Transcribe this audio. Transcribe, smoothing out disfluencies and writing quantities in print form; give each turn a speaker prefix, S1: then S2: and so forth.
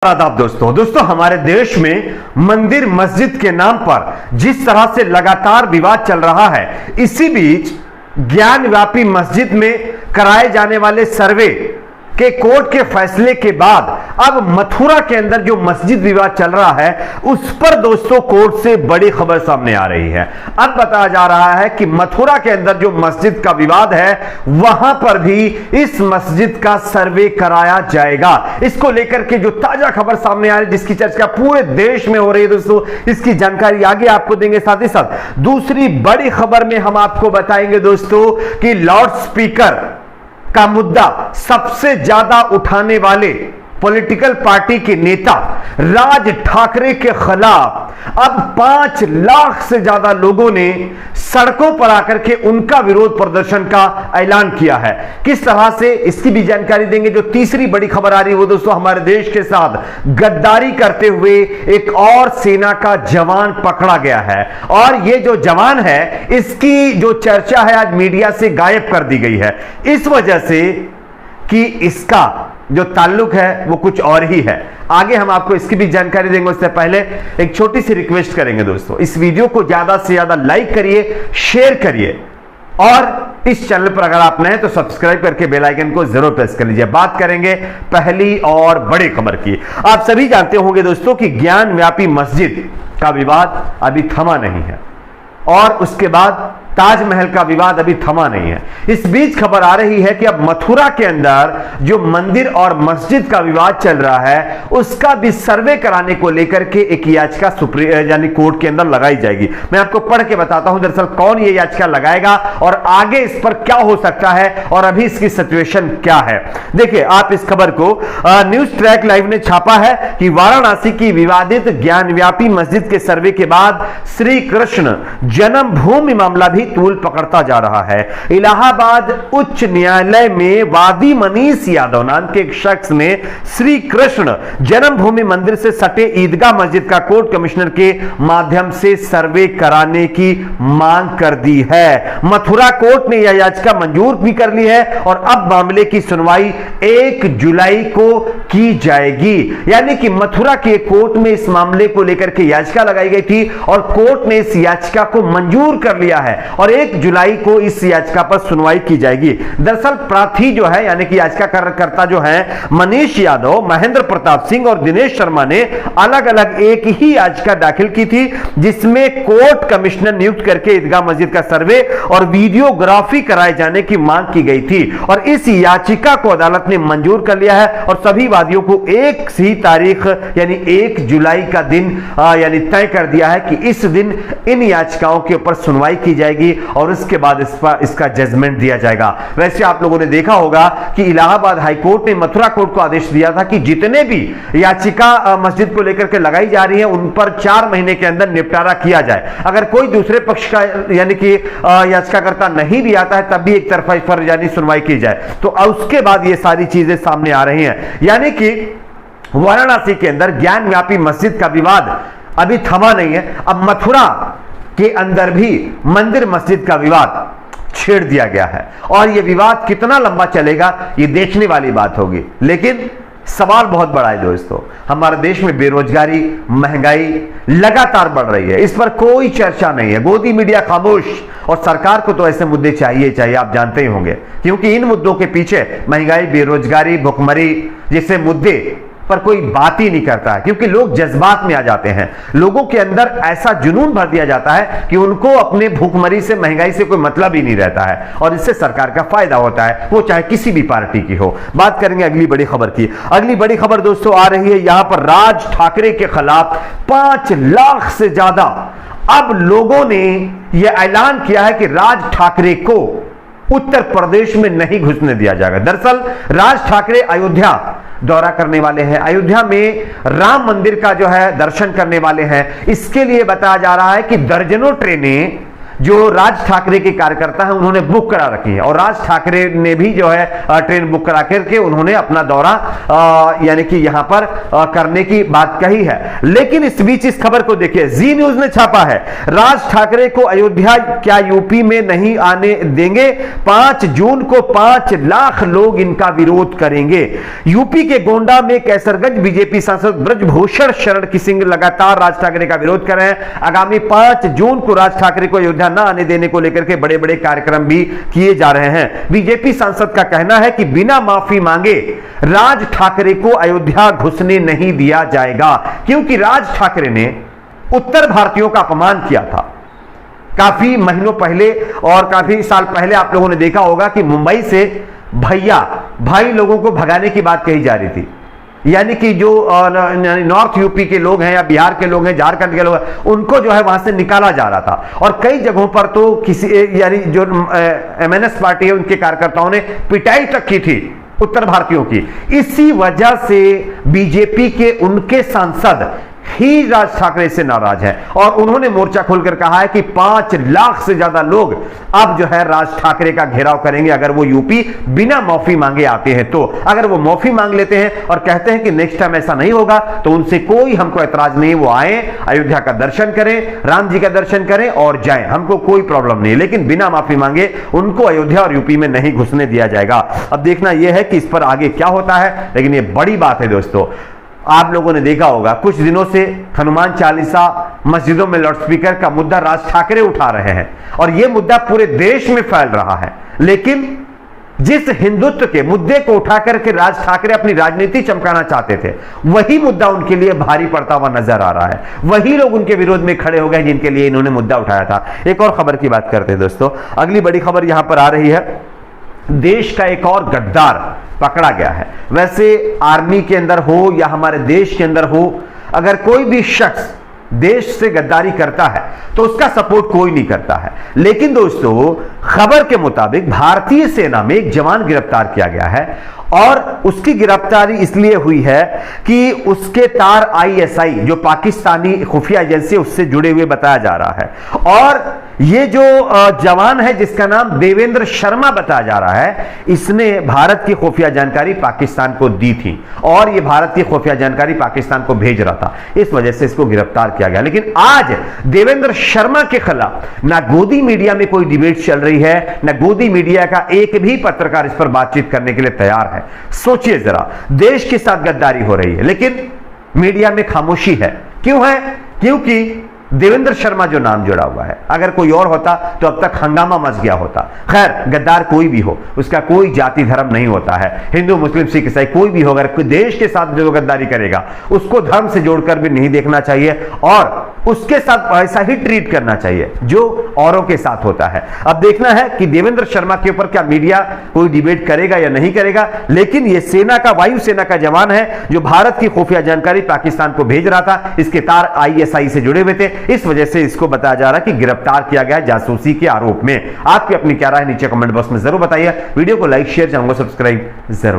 S1: आदाब दोस्तों हमारे देश में मंदिर मस्जिद के नाम पर जिस तरह से लगातार विवाद चल रहा है, इसी बीच ज्ञानव्यापी मस्जिद में कराए जाने वाले सर्वे के कोर्ट के फैसले के बाद अब मथुरा के अंदर जो मस्जिद विवाद चल रहा है उस पर दोस्तों कोर्ट से बड़ी खबर सामने आ रही है। अब बताया जा रहा है कि मथुरा के अंदर जो मस्जिद का विवाद है वहां पर भी इस मस्जिद का सर्वे कराया जाएगा। इसको लेकर के जो ताजा खबर सामने आ रही है, जिसकी चर्चा पूरे देश में हो रही है दोस्तों, इसकी जानकारी आगे आपको देंगे। साथ ही साथ दूसरी बड़ी खबर में हम आपको बताएंगे दोस्तों कि लाउड स्पीकर का मुद्दा सबसे ज्यादा उठाने वाले पॉलिटिकल पार्टी के नेता राज ठाकरे के खिलाफ अब 5 लाख से ज्यादा लोगों ने सड़कों पर आकर के उनका विरोध प्रदर्शन का ऐलान किया है। किस तरह से, इसकी भी जानकारी देंगे। जो तीसरी बड़ी खबर आ रही है वो दोस्तों, हमारे देश के साथ गद्दारी करते हुए एक और सेना का जवान पकड़ा गया है और ये जो जवान है इसकी जो चर्चा है आज मीडिया से गायब कर दी गई है, इस वजह से कि इसका जो ताल्लुक है वो कुछ और ही है। आगे हम आपको इसकी भी जानकारी देंगे। उससे पहले एक छोटी सी रिक्वेस्ट करेंगे दोस्तों, इस वीडियो को ज्यादा से ज्यादा लाइक करिए, शेयर करिए और इस चैनल पर अगर आप नए हैं तो सब्सक्राइब करके बेल आइकन को जरूर प्रेस कर लीजिए। बात करेंगे पहली और बड़ी खबर की। आप सभी जानते होंगे दोस्तों कि ज्ञानव्यापी मस्जिद का विवाद अभी थमा नहीं है और उसके बाद ताजमहल का विवाद अभी थमा नहीं है। इस बीच खबर आ रही है कि अब मथुरा के अंदर जो मंदिर और मस्जिद का विवाद चल रहा है उसका भी सर्वे कराने को लेकर के एक याचिका यानी कोर्ट के अंदर लगाई जाएगी। मैं आपको पढ़ के बताता हूं दरअसल कौन ये याचिका लगाएगा और आगे इस पर क्या हो सकता है और अभी इसकी सिचुएशन क्या है। देखिए आप इस खबर को न्यूज ट्रैक लाइव ने छापा है कि वाराणसी की विवादित ज्ञानव्यापी मस्जिद के सर्वे के बाद श्री कृष्ण जन्मभूमि मामला भी तूल पकड़ता जा रहा है। इलाहाबाद उच्च न्यायालय में वादी मनीष यादव नाम के एक शख्स ने श्री कृष्ण जन्मभूमि मंदिर से सटे ईदगाह मस्जिद का कोर्ट कमिश्नर के माध्यम से सर्वे कराने की मांग कर दी है। मथुरा कोर्ट ने यह याचिका मंजूर भी कर ली है और अब मामले की सुनवाई 1 जुलाई को की जाएगी। यानी कि मथुरा के कोर्ट में इस मामले को लेकर के याचिका लगाई गई थी और कोर्ट ने इस याचिका को मंजूर कर लिया है और 1 जुलाई को इस याचिका पर सुनवाई की जाएगी। दरअसल प्रार्थी जो है यानी कि याचिकाकर्ता जो है मनीष यादव, महेंद्र प्रताप सिंह और दिनेश शर्मा ने अलग अलग एक ही याचिका दाखिल की थी जिसमें कोर्ट कमिश्नर नियुक्त करके ईदगाह मस्जिद का सर्वे और वीडियोग्राफी कराए जाने की मांग की गई थी और इस याचिका को अदालत ने मंजूर कर लिया है और सभी वादियों को एक ही तारीख यानी 1 जुलाई का दिन यानी तय कर दिया है कि इस दिन इन याचिकाओं के ऊपर सुनवाई की जाएगी और उसके बाद इसका जजमेंट दिया जाएगा। वैसे आप लोगों ने देखा होगा कि इलाहाबाद हाईकोर्ट ने मथुरा कोर्ट को आदेश दिया था कि जितने भी याचिका मस्जिद को लेकर के लगाई जा रही है उन पर 4 महीने के अंदर निपटारा किया जाए। अगर कोई दूसरे पक्ष का यानी कि याचिकाकर्ता नहीं भी आता है तब भी एक तरफा इस पर यानी सुनवाई की जाए, तो उसके बाद ये सारी चीजें सामने आ रही हैं। यानी कि वाराणसी के अंदर ज्ञानव्यापी मस्जिद का विवाद अभी थमा नहीं है। अब मथुरा के अंदर भी मंदिर मस्जिद का विवाद छेड़ दिया गया है और यह विवाद कितना लंबा चलेगा ये देखने वाली बात होगी। लेकिन सवाल बहुत बड़ा है दोस्तों, हमारे देश में बेरोजगारी, महंगाई लगातार बढ़ रही है, इस पर कोई चर्चा नहीं है। गोदी मीडिया खामोश और सरकार को तो ऐसे मुद्दे चाहिए, आप जानते ही होंगे, क्योंकि इन मुद्दों के पीछे महंगाई, बेरोजगारी, भुखमरी जैसे मुद्दे पर कोई बात ही नहीं करता है क्योंकि लोग जज्बात में आ जाते हैं। लोगों के अंदर ऐसा जुनून भर दिया जाता है कि उनको अपने भूखमरी से, महंगाई से कोई मतलब ही नहीं रहता है और इससे सरकार का फायदा होता है, वो चाहे किसी भी पार्टी की हो। बात करेंगे अगली बड़ी खबर की। अगली बड़ी खबर दोस्तों आ रही है यहां पर राज ठाकरे के खिलाफ 5 लाख से ज्यादा अब लोगों ने यह ऐलान किया है कि राज ठाकरे को उत्तर प्रदेश में नहीं घुसने दिया जाएगा। दरअसल राज ठाकरे अयोध्या दौरा करने वाले हैं, अयोध्या में राम मंदिर का जो है दर्शन करने वाले हैं। इसके लिए बताया जा रहा है कि दर्जनों ट्रेनें जो राज ठाकरे के कार्यकर्ता हैं उन्होंने बुक करा रखी है और राज ठाकरे ने भी जो है ट्रेन बुक करा करके उन्होंने अपना दौरा यानी कि यहां पर करने की बात कही है। लेकिन इस बीच इस खबर को देखिए, जी न्यूज ने छापा है, राज ठाकरे को अयोध्या क्या यूपी में नहीं आने देंगे, 5 जून को 5 लाख लोग इनका विरोध करेंगे। यूपी के गोंडा में कैसरगंज बीजेपी सांसद ब्रजभूषण शरण सिंह लगातार राज ठाकरे का विरोध कर रहे हैं। आगामी 5 जून को राज ठाकरे को अयोध्या न आने देने को लेकर के बड़े बड़े कार्यक्रम भी किए जा रहे हैं। बीजेपी सांसद का कहना है कि बिना माफी मांगे राज ठाकरे को अयोध्या घुसने नहीं दिया जाएगा, क्योंकि राज ठाकरे ने उत्तर भारतीयों का अपमान किया था काफी महीनों पहले और काफी साल पहले। आप लोगों ने देखा होगा कि मुंबई से भाई लोगों को भगाने की बात कही जा रही थी, यानी कि जो नॉर्थ यूपी के लोग हैं या बिहार के लोग हैं, झारखंड के लोग हैं, उनको जो है वहां से निकाला जा रहा था। और कई जगहों पर तो किसी यानी जो MNS पार्टी है उनके कार्यकर्ताओं ने पिटाई तक की थी उत्तर भारतीयों की। इसी वजह से बीजेपी के उनके सांसद ही राज ठाकरे से नाराज हैं और उन्होंने मोर्चा खोलकर कहा है कि 5 लाख से ज्यादा लोग अब जो है राज ठाकरे का घेराव करेंगे अगर वो यूपी बिना माफी मांगे आते हैं तो। अगर वो माफी मांग लेते हैं और कहते हैं कि नेक्स्ट टाइम ऐसा नहीं होगा तो उनसे कोई हमको ऐतराज नहीं, वो आए, अयोध्या का दर्शन करें, राम जी का दर्शन करें और जाएं, हमको कोई प्रॉब्लम नहीं, लेकिन बिना माफी मांगे उनको अयोध्या और यूपी में नहीं घुसने दिया जाएगा। अब देखना यह है कि इस पर आगे क्या होता है, लेकिन यह बड़ी बात है दोस्तों। आप लोगों ने देखा होगा कुछ दिनों से हनुमान चालीसा मस्जिदों में लाउडस्पीकर का मुद्दा राज ठाकरे उठा रहे हैं और यह मुद्दा पूरे देश में फैल रहा है। लेकिन जिस हिंदुत्व के मुद्दे को उठाकर के राज ठाकरे अपनी राजनीति चमकाना चाहते थे, वही मुद्दा उनके लिए भारी पड़ता हुआ नजर आ रहा है। वही लोग उनके विरोध में खड़े हो गए जिनके लिए इन्होंने मुद्दा उठाया था। एक और खबर की बात करते हैं दोस्तों। अगली बड़ी खबर यहां पर आ रही है, देश का एक और गद्दार पकड़ा गया है। वैसे आर्मी के अंदर हो या हमारे देश के अंदर हो, अगर कोई भी शख्स देश से गद्दारी करता है तो उसका सपोर्ट कोई नहीं करता है। लेकिन दोस्तों खबर के मुताबिक भारतीय सेना में एक जवान गिरफ्तार किया गया है और उसकी गिरफ्तारी इसलिए हुई है कि उसके तार ISI जो पाकिस्तानी खुफिया एजेंसी उससे जुड़े हुए बताया जा रहा है। और ये जो जवान है जिसका नाम देवेंद्र शर्मा बताया जा रहा है, इसने भारत की खुफिया जानकारी पाकिस्तान को दी थी और ये भारत की खुफिया जानकारी पाकिस्तान को भेज रहा था, इस वजह से इसको गिरफ्तार किया गया। लेकिन आज देवेंद्र शर्मा के खिलाफ ना गोदी मीडिया में कोई डिबेट चल रही है, ना गोदी मीडिया का एक भी पत्रकार इस पर बातचीत करने के लिए तैयार है। सोचिए जरा, देश के साथ गद्दारी हो रही है लेकिन मीडिया में खामोशी है। क्यों है? क्योंकि देवेंद्र शर्मा जो नाम जुड़ा हुआ है, अगर कोई और होता तो अब तक हंगामा मच गया होता। खैर, गद्दार कोई भी हो, उसका कोई जाति धर्म नहीं होता है, हिंदू मुस्लिम सिख ईसाई कोई भी हो, अगर कोई देश के साथ जो गद्दारी करेगा उसको धर्म से जोड़कर भी नहीं देखना चाहिए और उसके साथ ऐसा ही ट्रीट करना चाहिए जो औरों के साथ होता है। अब देखना है कि देवेंद्र शर्मा के ऊपर क्या मीडिया कोई डिबेट करेगा या नहीं करेगा। लेकिन यह सेना का, वायुसेना का जवान है जो भारत की खुफिया जानकारी पाकिस्तान को भेज रहा था, इसके तार ISI से जुड़े हुए थे, इस वजह से इसको बताया जा रहा है कि गिरफ्तार किया गया जासूसी के आरोप में। आपकी अपनी क्या राय नीचे कमेंट बॉक्स में जरूर बताइए। वीडियो को लाइक शेयर, चैनल को सब्सक्राइब जरूर।